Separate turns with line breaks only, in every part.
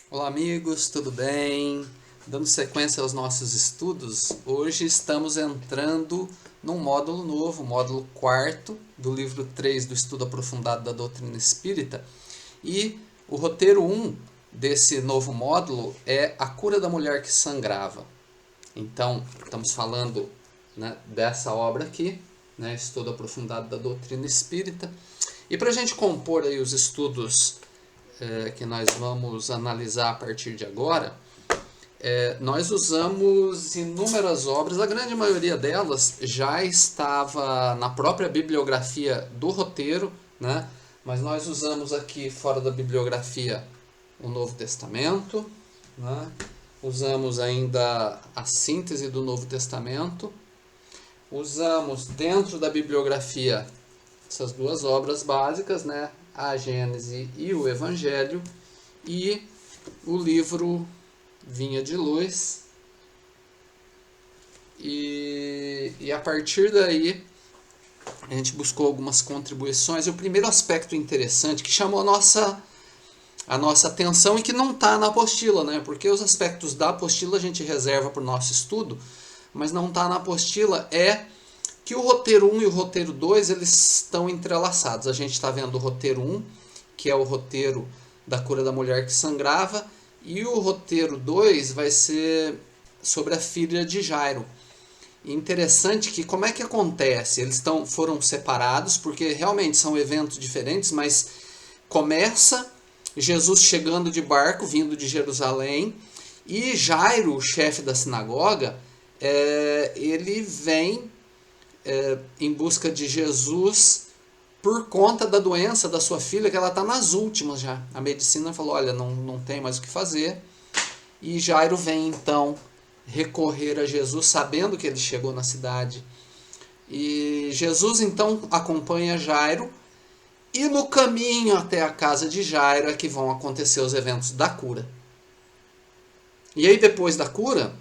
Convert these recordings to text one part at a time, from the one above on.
Olá amigos, tudo bem? Dando sequência aos nossos estudos, hoje estamos entrando num módulo novo, módulo 4 do livro 3 do Estudo Aprofundado da Doutrina Espírita. E o roteiro 1 desse novo módulo é A Cura da Mulher que Sangrava. Então, estamos falando, né, dessa obra aqui, né, Estudo Aprofundado da Doutrina Espírita. E para a gente compor aí os estudos que nós vamos analisar a partir de agora, nós usamos inúmeras obras, a grande maioria delas já estava na própria bibliografia do roteiro, né? Mas nós usamos aqui, fora da bibliografia, o Novo Testamento, né? Usamos ainda a síntese do Novo Testamento, usamos dentro da bibliografia essas duas obras básicas, né? A Gênese e o Evangelho, e o livro Vinha de Luz. E a partir daí a gente buscou algumas contribuições. E o primeiro aspecto interessante que chamou a nossa atenção e que não está na apostila, né? Porque os aspectos da apostila a gente reserva para o nosso estudo, mas não está na apostila, é que o roteiro 1 e o roteiro 2 eles estão entrelaçados. A gente está vendo o roteiro 1, que é o roteiro da cura da mulher que sangrava, e o roteiro 2 vai ser sobre a filha de Jairo. E interessante que como é que acontece? Eles foram separados porque realmente são eventos diferentes, mas começa Jesus chegando de barco, vindo de Jerusalém, e Jairo, o chefe da sinagoga, ele vem em busca de Jesus por conta da doença da sua filha, que ela está nas últimas já. A medicina falou, olha, não tem mais o que fazer. E Jairo vem então recorrer a Jesus, sabendo que ele chegou na cidade. E Jesus então acompanha Jairo, e no caminho até a casa de Jairo é que vão acontecer os eventos da cura. E aí depois da cura,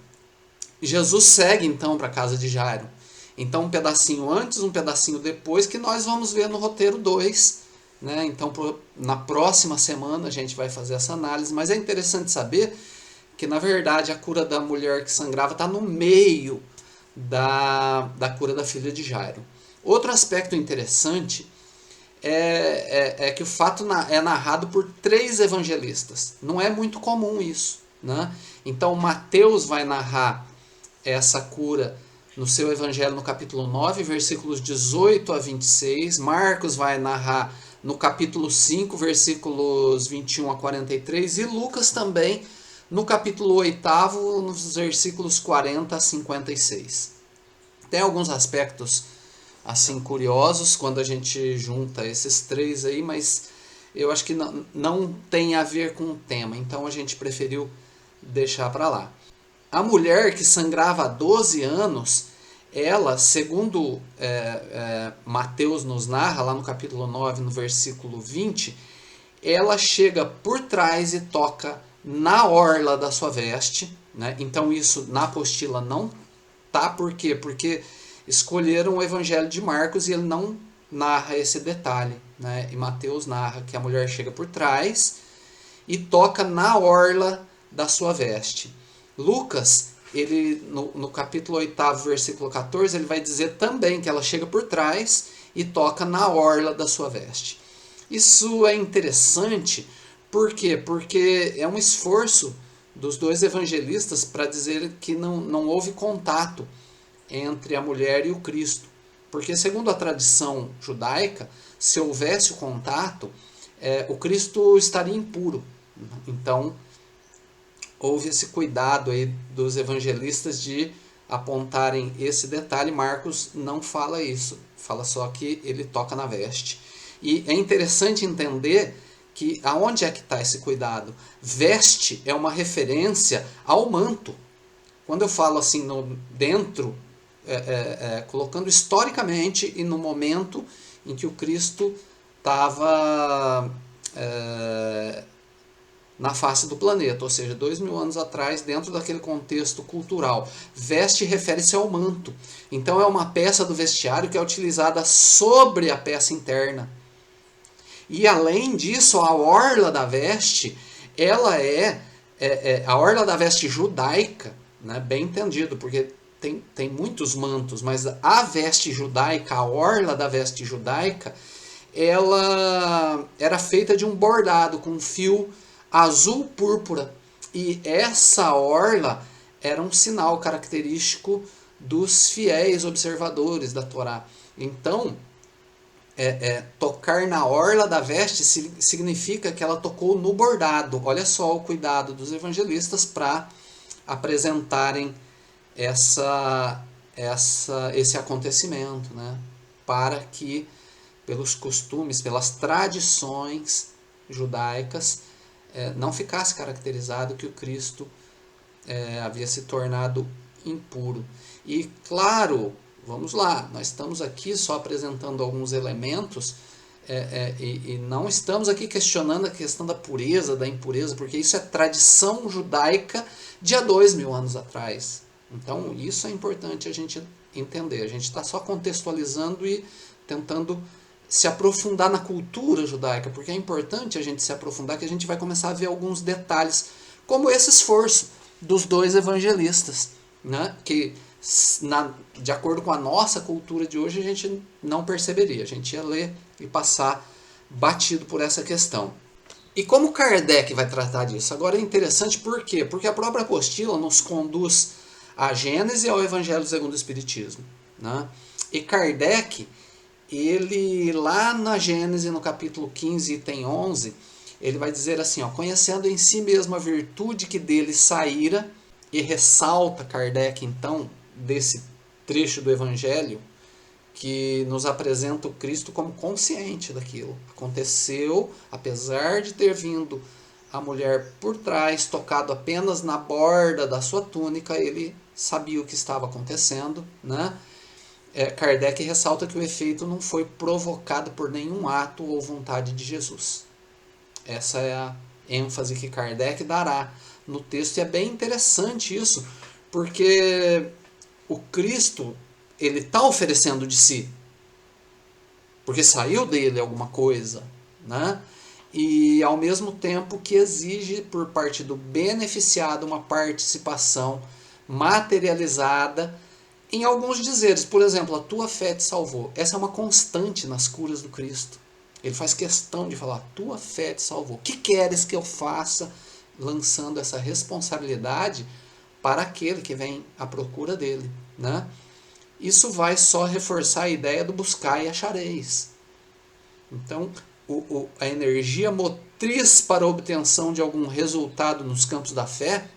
Jesus segue então para a casa de Jairo. Então um pedacinho antes, um pedacinho depois, que nós vamos ver no roteiro 2. Né? Então na próxima semana a gente vai fazer essa análise, mas é interessante saber que na verdade a cura da mulher que sangrava está no meio da cura da filha de Jairo. Outro aspecto interessante é que o fato é narrado por 3 evangelistas. Não é muito comum isso. Né? Então Mateus vai narrar essa cura no seu evangelho no capítulo 9, versículos 18 a 26. Marcos vai narrar no capítulo 5, versículos 21 a 43. E Lucas também no capítulo 8, nos versículos 40 a 56. Tem alguns aspectos assim curiosos quando a gente junta esses 3 aí, mas eu acho que não tem a ver com o tema, então a gente preferiu deixar para lá. A mulher que sangrava há 12 anos, ela, segundo Mateus nos narra, lá no capítulo 9, no versículo 20, ela chega por trás e toca na orla da sua veste. Né? Então isso na apostila não tá. Por quê? Porque escolheram o evangelho de Marcos e ele não narra esse detalhe. Né? E Mateus narra que a mulher chega por trás e toca na orla da sua veste. Lucas, ele no capítulo 8, versículo 14, ele vai dizer também que ela chega por trás e toca na orla da sua veste. Isso é interessante, por quê? Porque é um esforço dos 2 evangelistas para dizer que não houve contato entre a mulher e o Cristo. Porque segundo a tradição judaica, se houvesse o contato, o Cristo estaria impuro. Então, houve esse cuidado aí dos evangelistas de apontarem esse detalhe. Marcos não fala isso, fala só que ele toca na veste. E é interessante entender que aonde é que está esse cuidado? Veste é uma referência ao manto. Quando eu falo assim dentro, colocando historicamente e no momento em que o Cristo estava na face do planeta, ou seja, 2000 anos atrás, dentro daquele contexto cultural. Veste refere-se ao manto. Então é uma peça do vestiário que é utilizada sobre a peça interna. E além disso, a orla da veste, ela é A orla da veste judaica, né, bem entendido, porque tem muitos mantos, mas a veste judaica, a orla da veste judaica, ela era feita de um bordado com fio azul púrpura. E essa orla era um sinal característico dos fiéis observadores da Torá. Então, tocar na orla da veste significa que ela tocou no bordado. Olha só o cuidado dos evangelistas para apresentarem esse acontecimento, né? Para que, pelos costumes, pelas tradições judaicas, não ficasse caracterizado que o Cristo havia se tornado impuro. E claro, vamos lá, nós estamos aqui só apresentando alguns elementos e não estamos aqui questionando a questão da pureza, da impureza, porque isso é tradição judaica de há 2000 anos atrás. Então isso é importante a gente entender. A gente está só contextualizando e tentando se aprofundar na cultura judaica, porque é importante a gente se aprofundar, que a gente vai começar a ver alguns detalhes, como esse esforço dos dois evangelistas, né? Que de acordo com a nossa cultura de hoje a gente não perceberia, a gente ia ler e passar batido por essa questão. E como Kardec vai tratar disso? Agora é interessante, por quê? Porque a própria apostila nos conduz à Gênese e ao Evangelho segundo o Espiritismo, né? E Kardec, ele lá na Gênese, no capítulo 15, item 11, ele vai dizer assim, ó, conhecendo em si mesmo a virtude que dele saíra, e ressalta Kardec então desse trecho do Evangelho que nos apresenta o Cristo como consciente daquilo. Aconteceu, apesar de ter vindo a mulher por trás, tocado apenas na borda da sua túnica, ele sabia o que estava acontecendo, né? Kardec ressalta que o efeito não foi provocado por nenhum ato ou vontade de Jesus. Essa é a ênfase que Kardec dará no texto, e é bem interessante isso, porque o Cristo, ele está oferecendo de si, porque saiu dele alguma coisa, né? E ao mesmo tempo que exige por parte do beneficiado uma participação materializada em alguns dizeres. Por exemplo, a tua fé te salvou. Essa é uma constante nas curas do Cristo. Ele faz questão de falar, a tua fé te salvou. O que queres que eu faça? Lançando essa responsabilidade para aquele que vem à procura dele, né? Isso vai só reforçar a ideia do buscar e achareis. Então, a energia motriz para a obtenção de algum resultado nos campos da fé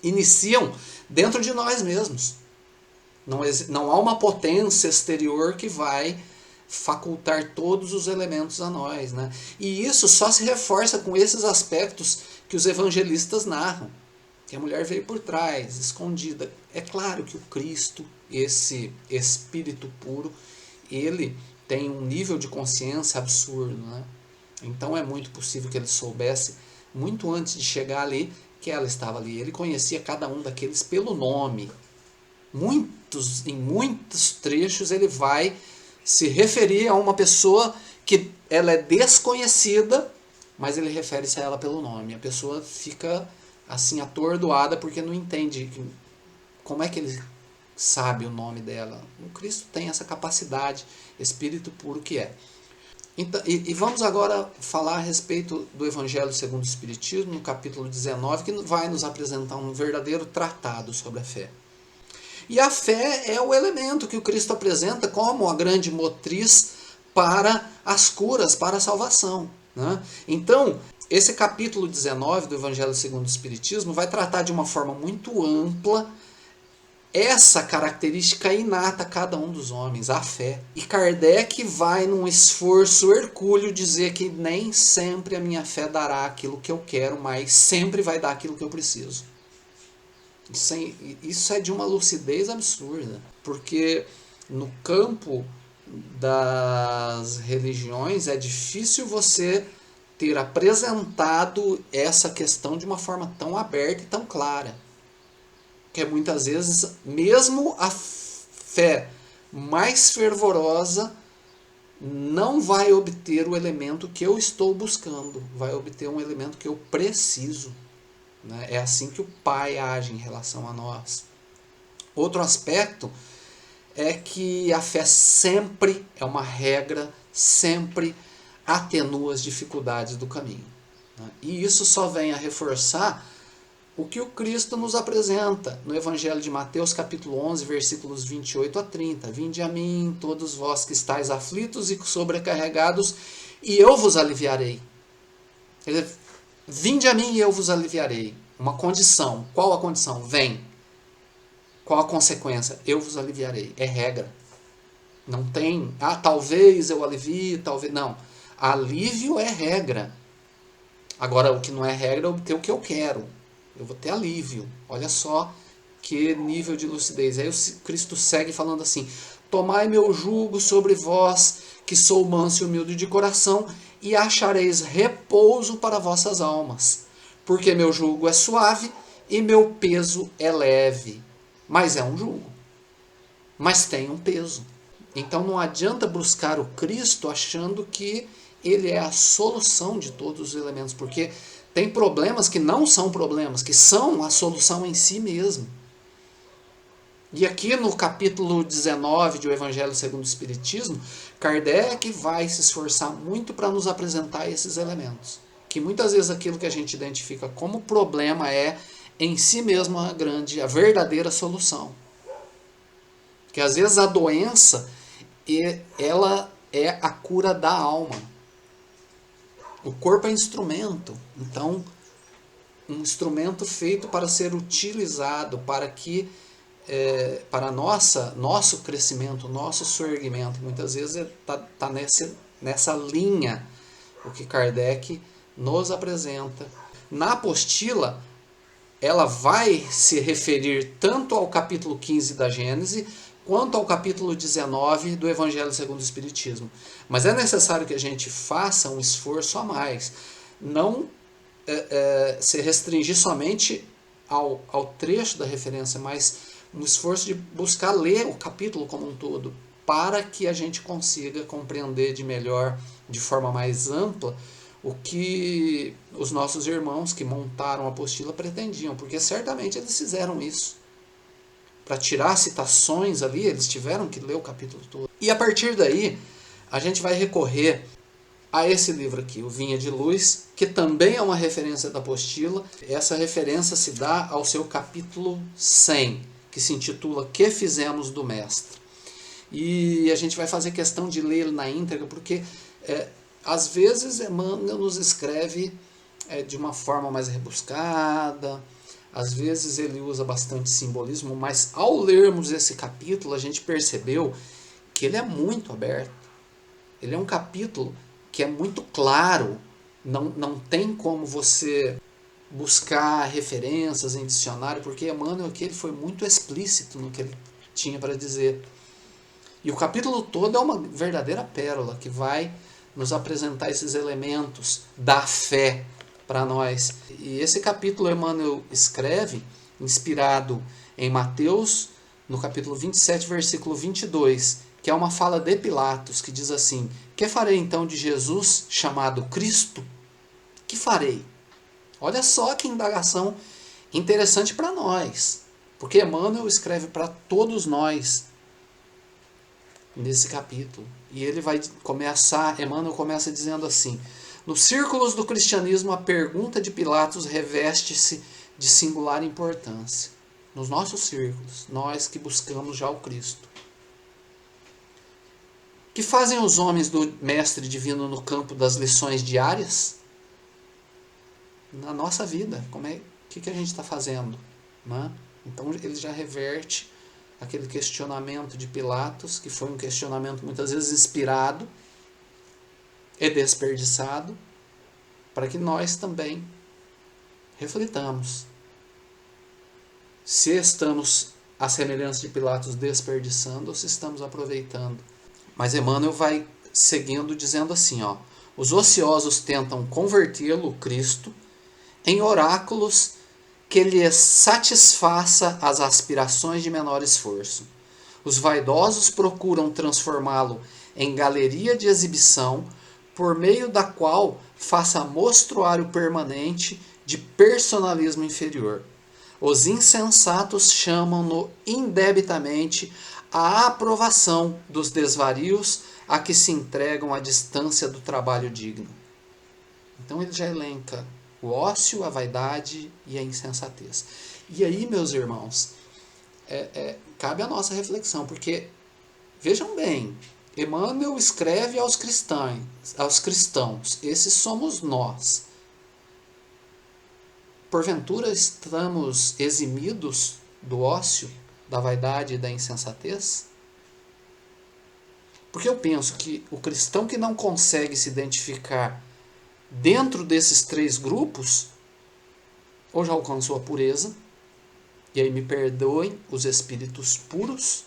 iniciam dentro de nós mesmos. Não há uma potência exterior que vai facultar todos os elementos a nós, né? E isso só se reforça com esses aspectos que os evangelistas narram. Que a mulher veio por trás, escondida. É claro que o Cristo, esse espírito puro, ele tem um nível de consciência absurdo, né? Então é muito possível que ele soubesse, muito antes de chegar ali, que ela estava ali. Ele conhecia cada um daqueles pelo nome. Em muitos trechos ele vai se referir a uma pessoa que ela é desconhecida, mas ele refere-se a ela pelo nome. A pessoa fica assim atordoada porque não entende como é que ele sabe o nome dela. O Cristo tem essa capacidade, espírito puro que é. Então, e vamos agora falar a respeito do Evangelho segundo o Espiritismo, no capítulo 19, que vai nos apresentar um verdadeiro tratado sobre a fé. E a fé é o elemento que o Cristo apresenta como a grande motriz para as curas, para a salvação, né? Então, esse capítulo 19 do Evangelho segundo o Espiritismo vai tratar de uma forma muito ampla essa característica inata a cada um dos homens, a fé. E Kardec vai, num esforço hercúleo, dizer que nem sempre a minha fé dará aquilo que eu quero, mas sempre vai dar aquilo que eu preciso. Isso é de uma lucidez absurda, porque no campo das religiões é difícil você ter apresentado essa questão de uma forma tão aberta e tão clara. Que muitas vezes, mesmo a fé mais fervorosa não vai obter o elemento que eu estou buscando, vai obter um elemento que eu preciso. né? É assim que o Pai age em relação a nós. Outro aspecto é que a fé sempre é uma regra, sempre atenua as dificuldades do caminho, né? E isso só vem a reforçar o que o Cristo nos apresenta no Evangelho de Mateus, capítulo 11, versículos 28 a 30. Vinde a mim, todos vós que estáis aflitos e sobrecarregados, e eu vos aliviarei. Vinde a mim e eu vos aliviarei. Uma condição. Qual a condição? Vem. Qual a consequência? Eu vos aliviarei. É regra. Não tem, talvez eu alivie, talvez... Não. Alívio é regra. Agora, o que não é regra é obter o que eu quero. Eu vou ter alívio. Olha só que nível de lucidez. Aí o Cristo segue falando assim: tomai meu jugo sobre vós, que sou manso e humilde de coração, e achareis repouso para vossas almas. Porque meu jugo é suave e meu peso é leve. Mas é um jugo. Mas tem um peso. Então não adianta buscar o Cristo achando que ele é a solução de todos os elementos, porque tem problemas que não são problemas, que são a solução em si mesmo. E aqui no capítulo 19 do Evangelho segundo o Espiritismo, Kardec vai se esforçar muito para nos apresentar esses elementos. Que muitas vezes aquilo que a gente identifica como problema é em si mesmo a verdadeira solução. Que às vezes a doença, ela é a cura da alma. O corpo é instrumento, então um instrumento feito para ser utilizado para que para nosso crescimento, nosso surgimento. Muitas vezes está nessa linha o que Kardec nos apresenta. Na apostila, ela vai se referir tanto ao capítulo 15 da Gênese, quanto ao capítulo 19 do Evangelho segundo o Espiritismo. Mas é necessário que a gente faça um esforço a mais. Não se restringir somente ao trecho da referência, mas um esforço de buscar ler o capítulo como um todo, para que a gente consiga compreender de forma mais ampla, o que os nossos irmãos que montaram a apostila pretendiam, porque certamente eles fizeram isso. Para tirar citações ali, eles tiveram que ler o capítulo todo. E a partir daí, a gente vai recorrer a esse livro aqui, o Vinha de Luz, que também é uma referência da apostila. Essa referência se dá ao seu capítulo 100, que se intitula Que Fizemos do Mestre. E a gente vai fazer questão de ler ele na íntegra, porque às vezes Emmanuel nos escreve de uma forma mais rebuscada, às vezes ele usa bastante simbolismo, mas ao lermos esse capítulo a gente percebeu que ele é muito aberto. Ele é um capítulo que é muito claro, não tem como você buscar referências em dicionário, porque Emmanuel aqui ele foi muito explícito no que ele tinha para dizer. E o capítulo todo é uma verdadeira pérola que vai nos apresentar esses elementos da fé para nós. E esse capítulo Emmanuel escreve, inspirado em Mateus, no capítulo 27, versículo 22, que é uma fala de Pilatos, que diz assim: que farei então de Jesus, chamado Cristo? Que farei? Olha só que indagação interessante para nós, porque Emmanuel escreve para todos nós nesse capítulo. E ele vai começar, Emmanuel começa dizendo assim: nos círculos do cristianismo, a pergunta de Pilatos reveste-se de singular importância. Nos nossos círculos, nós que buscamos já o Cristo. Que fazem os homens do Mestre Divino no campo das lições diárias? Na nossa vida, o que a gente está fazendo? Né? Então ele já reverte aquele questionamento de Pilatos, que foi um questionamento muitas vezes inspirado e desperdiçado, para que nós também reflitamos. Se estamos à semelhança de Pilatos desperdiçando ou se estamos aproveitando. Mas Emmanuel vai seguindo dizendo assim, os ociosos tentam convertê-lo, Cristo, em oráculos que lhes satisfaça as aspirações de menor esforço. Os vaidosos procuram transformá-lo em galeria de exibição, por meio da qual faça mostruário permanente de personalismo inferior. Os insensatos chamam-no indebitamente a aprovação dos desvarios a que se entregam à distância do trabalho digno. Então ele já elenca o ócio, a vaidade e a insensatez. E aí, meus irmãos, cabe a nossa reflexão, porque, vejam bem, Emmanuel escreve aos cristãos, esses somos nós. Porventura estamos eximidos do ócio, da vaidade e da insensatez? Porque eu penso que o cristão que não consegue se identificar dentro desses três grupos, ou já alcançou a pureza, e aí me perdoem os espíritos puros,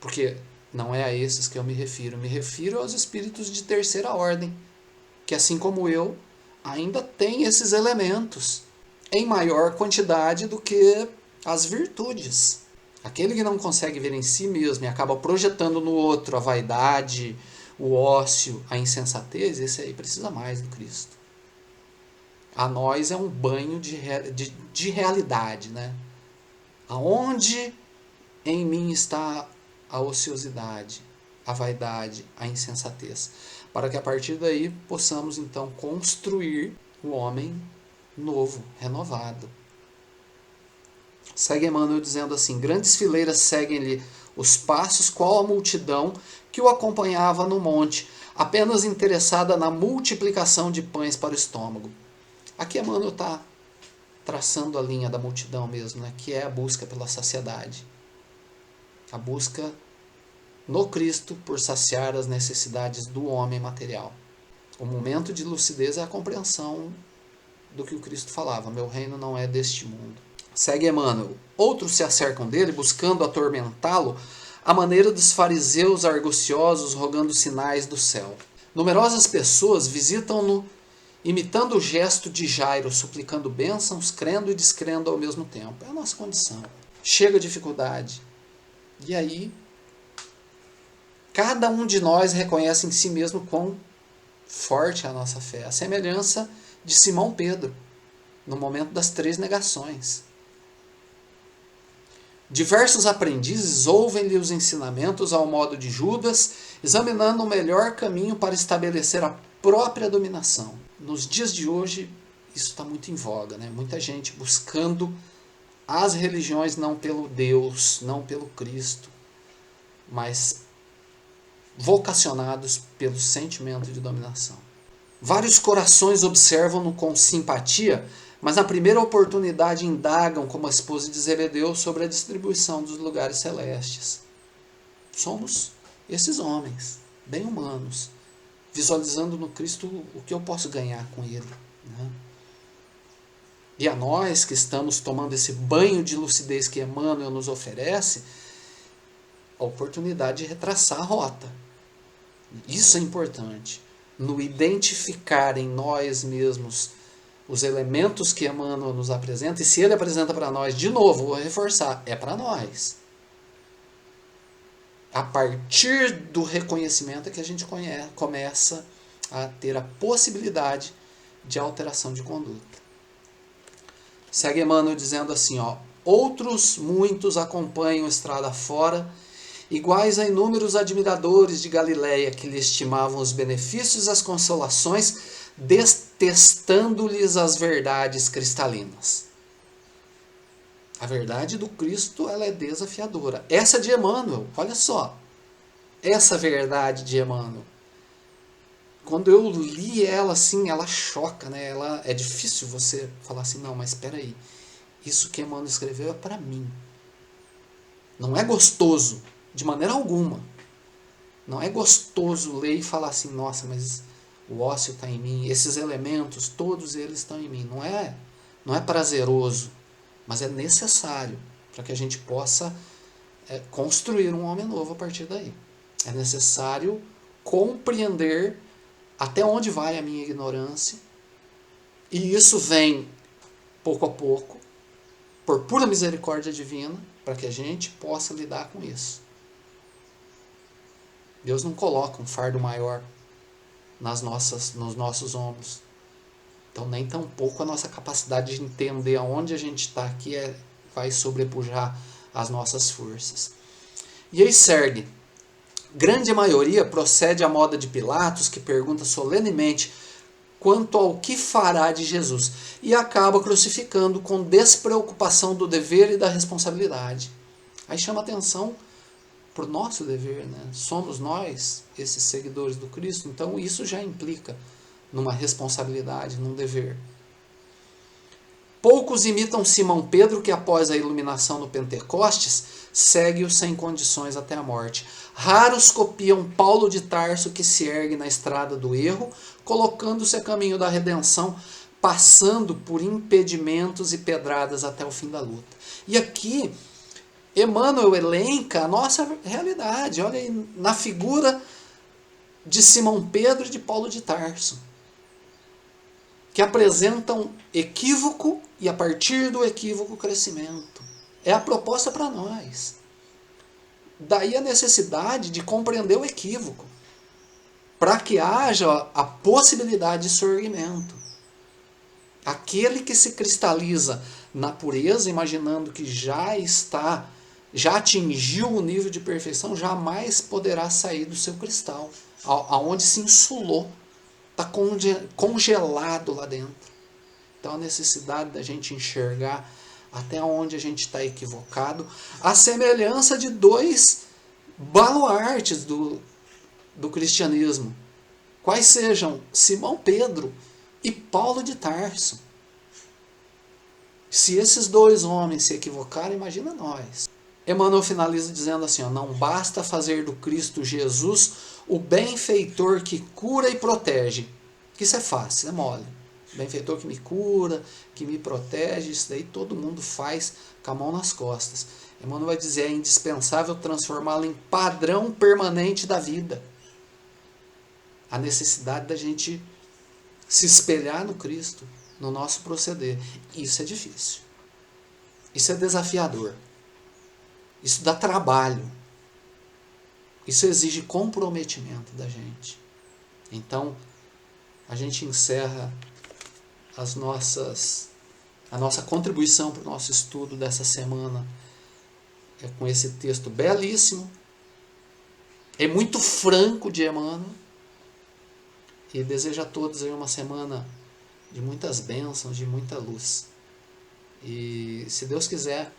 porque não é a esses que eu me refiro aos espíritos de terceira ordem, que assim como eu, ainda tem esses elementos em maior quantidade do que as virtudes. Aquele que não consegue ver em si mesmo e acaba projetando no outro a vaidade, o ócio, a insensatez, esse aí precisa mais do Cristo. A nós é um banho de realidade, né? Aonde em mim está a ociosidade, a vaidade, a insensatez? Para que a partir daí possamos então construir o homem novo, renovado. Segue Emmanuel dizendo assim: grandes fileiras seguem-lhe os passos, qual a multidão que o acompanhava no monte, apenas interessada na multiplicação de pães para o estômago. Aqui Emmanuel está traçando a linha da multidão mesmo, né, que é a busca pela saciedade. A busca no Cristo por saciar as necessidades do homem material. O momento de lucidez é a compreensão do que o Cristo falava: meu reino não é deste mundo. Segue Emmanuel: outros se acercam dele, buscando atormentá-lo, à maneira dos fariseus arguciosos rogando sinais do céu. Numerosas pessoas visitam-no, imitando o gesto de Jairo, suplicando bênçãos, crendo e descrendo ao mesmo tempo. É a nossa condição. Chega a dificuldade. E aí, cada um de nós reconhece em si mesmo quão forte é a nossa fé. A semelhança de Simão Pedro, no momento das 3 negações. Diversos aprendizes ouvem-lhe os ensinamentos ao modo de Judas, examinando o melhor caminho para estabelecer a própria dominação. Nos dias de hoje, isso está muito em voga, né? Muita gente buscando as religiões não pelo Deus, não pelo Cristo, mas vocacionados pelo sentimento de dominação. Vários corações observam-no com simpatia, mas na primeira oportunidade indagam, como a esposa de Zebedeu, sobre a distribuição dos lugares celestes. Somos esses homens, bem humanos, visualizando no Cristo o que eu posso ganhar com Ele. Né? E a nós que estamos tomando esse banho de lucidez que Emmanuel nos oferece, a oportunidade de retraçar a rota. Isso é importante. No identificar em nós mesmos os elementos que Emmanuel nos apresenta, e se ele apresenta para nós, de novo, vou reforçar, é para nós. A partir do reconhecimento é que a gente começa a ter a possibilidade de alteração de conduta. Segue Emmanuel dizendo assim, outros muitos acompanham estrada fora, iguais a inúmeros admiradores de Galileia que lhe estimavam os benefícios e as consolações, detestando-lhes as verdades cristalinas. A verdade do Cristo, ela é desafiadora. Essa de Emmanuel, olha só, essa verdade de Emmanuel, quando eu li ela assim, ela choca, né? É difícil você falar assim, não, mas espera aí, isso que Emmanuel escreveu é para mim. Não é gostoso, de maneira alguma. Não é gostoso ler e falar assim, nossa, mas o ócio está em mim, esses elementos, todos eles estão em mim. Não é prazeroso, mas é necessário para que a gente possa construir um homem novo a partir daí. É necessário compreender até onde vai a minha ignorância, e isso vem pouco a pouco, por pura misericórdia divina, para que a gente possa lidar com isso. Deus não coloca um fardo maior nos nossos ombros. Então nem tão pouco a nossa capacidade de entender aonde a gente está aqui vai sobrepujar as nossas forças. E aí segue. Grande maioria procede à moda de Pilatos, que pergunta solenemente quanto ao que fará de Jesus, e acaba crucificando com despreocupação do dever e da responsabilidade. Aí chama atenção para o nosso dever, né? Somos nós, esses seguidores do Cristo, então isso já implica numa responsabilidade, num dever. Poucos imitam Simão Pedro, que após a iluminação no Pentecostes, segue-o sem condições até a morte. Raros copiam Paulo de Tarso, que se ergue na estrada do erro, colocando-se a caminho da redenção, passando por impedimentos e pedradas até o fim da luta. E aqui, Emmanuel elenca a nossa realidade. Olha aí, na figura de Simão Pedro e de Paulo de Tarso, que apresentam equívoco e, a partir do equívoco, crescimento. É a proposta para nós. Daí a necessidade de compreender o equívoco, para que haja a possibilidade de surgimento. Aquele que se cristaliza na pureza, imaginando que já atingiu o nível de perfeição, jamais poderá sair do seu cristal, aonde se insulou, está congelado lá dentro. Então a necessidade da gente enxergar até onde a gente está equivocado, a semelhança de dois baluartes do cristianismo, quais sejam Simão Pedro e Paulo de Tarso. Se esses dois homens se equivocaram, imagina nós. Emmanuel finaliza dizendo assim, não basta fazer do Cristo Jesus o benfeitor que cura e protege. Isso é fácil, é mole. O benfeitor que me cura, que me protege, isso daí todo mundo faz com a mão nas costas. Emmanuel vai dizer, é indispensável transformá-lo em padrão permanente da vida. A necessidade da gente se espelhar no Cristo, no nosso proceder. Isso é difícil. Isso é desafiador. Isso dá trabalho. Isso exige comprometimento da gente. Então, a gente encerra a nossa contribuição para o nosso estudo dessa semana com esse texto belíssimo. É muito franco de Emmanuel. E desejo a todos aí uma semana de muitas bênçãos, de muita luz. E se Deus quiser,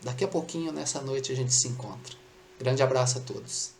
daqui a pouquinho, nessa noite, a gente se encontra. Grande abraço a todos.